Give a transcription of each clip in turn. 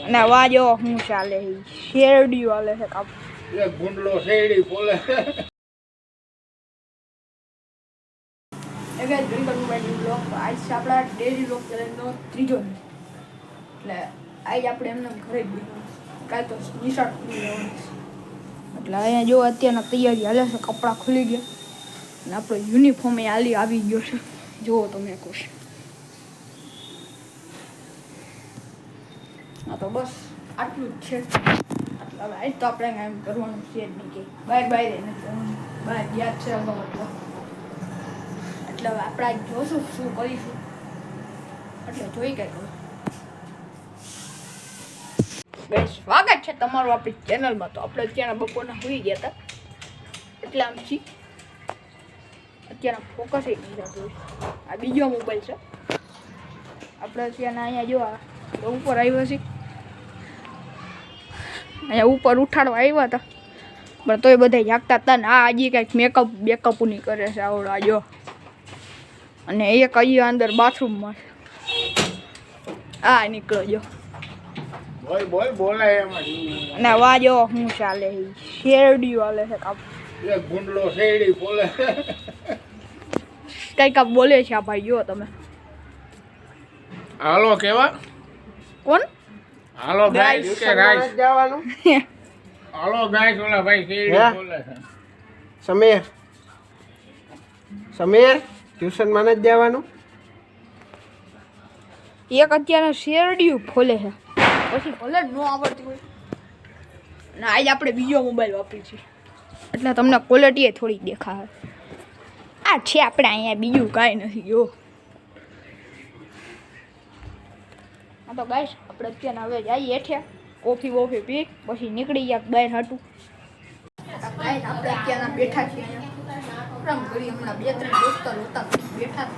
અને વાજો હું ચાલે શેરડી વાલે છે કાપ એક ગુંડલો શેરડી બોલે એ guys welcome to my new blog આજ છે આપણા ડેલી બ્લોગ ચેનલનો ત્રીજો એટલે આજ આપણે એમને ઘરે જ બેસવાનું કાલ તો નિશાળ ખુલી જવાની એટલે અહીંયા જો અત્યારના તૈયારી હાલે છે કપડાં ખુલી ગયા અને આપણો યુનિફોર્મ એ આવી ગયો છે જુઓ તમે ખુશ હા તો બસ આટલું જ છે હવે આજ તો આપણે એમ કરવાનું છે જ નહીં કે બહાર બહાર યાદ છે એટલે હવે આપણે આજ જોશું શું કરીશું એટલે જોઈ કે ગાઈસ સ્વાગત છે તમારું આપણી ચેનલમાં તો આપણે અત્યારે બપોરના હોઈ ગયા હતા એટલે આમથી અત્યારે ફોકસ એ નહીં થતું આ બીજો મોબાઈલ છે આપણે અત્યારના અહીંયા જો ઉપર આવ્યો છે અહીંયા ઉપર ઉઠાડવા આવ્યા હતા પણ તોય બધા જાગતા હતા ને આ હજી કંઈક બેકઅપ નહીં કરે છે આવડા જો અને એક અહીંયા અંદર બાથરૂમમાં આ નીકળો જો બોલે એમ અને વાજો હું ચાલે શેરડી વાલે છે કાપ એક ગુંડલો શેરડી બોલે કંઈક આપ બોલે છે આ ભાઈ જો તમે હાલો કેવા કોણ હાલો ગાઈસ કે ગાઈસ જવાનું હાલો ગાઈસ ઓલા ભાઈ શેરડી બોલે છે સમીર ટ્યુશન માં જ જવાનું એક અત્યારે શેરડીયું ખોલે છે પછી ભલે ન આવડતી હોય અને આજે આપણે બીજો મોબાઈલ વાપરી છે એટલે તમને ક્વોલિટી થોડીક દેખાય આ છે આપણે અહીંયા બીજું કાંઈ નથી જો હા તો ગાઈસ આપણે અત્યારે હવે જઈએ હેઠે કોફી વોફી પી પછી નીકળી ગયા બહાર હાટું ગાઈસ આપણે અત્યારે બેઠા છીએ અહીંયા ઘડી હમણાં 2-3 દોસ્તો હતા બેઠા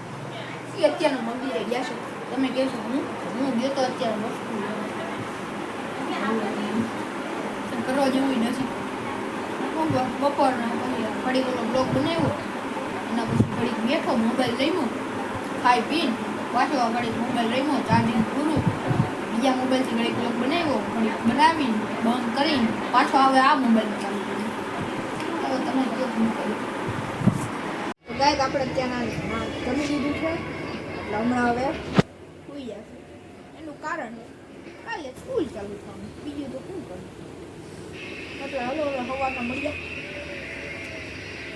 એ અત્યારે મંદિરે ગયા છે તમે કહેશો હું ગયો તો અત્યારે વસ્તુ કરવા જેવું નથી બપોરના ઘડી ઓલો બ્લોગ બનાવ્યો એના પછી ઘડીક બેઠો મોબાઈલ લઈનો ખાઈ પીને પાછો ઘડીક મોબાઈલ લઈનો ચાર્જિંગ પૂરું બીજા મોબાઈલથી ઘડીક બ્લોગ બનાવ્યો ઘડીક બનાવીને બંધ કરીને પાછો આવે આ મોબાઈલમાં ચાલુ કર્યું હવે તમે જો શું કર્યું તો ગાઈસ આપણે ત્યાં જમી લીધું છે એટલે હમણાં હવે સુઈ જશે એનું કારણ કાલે સ્કૂલ ચાલુ થવાનું બીજું તો શું કરવું એટલે હાલો હવે સવારમાં મળીએ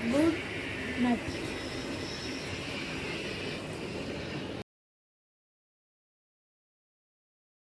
ગુડ નાઇટ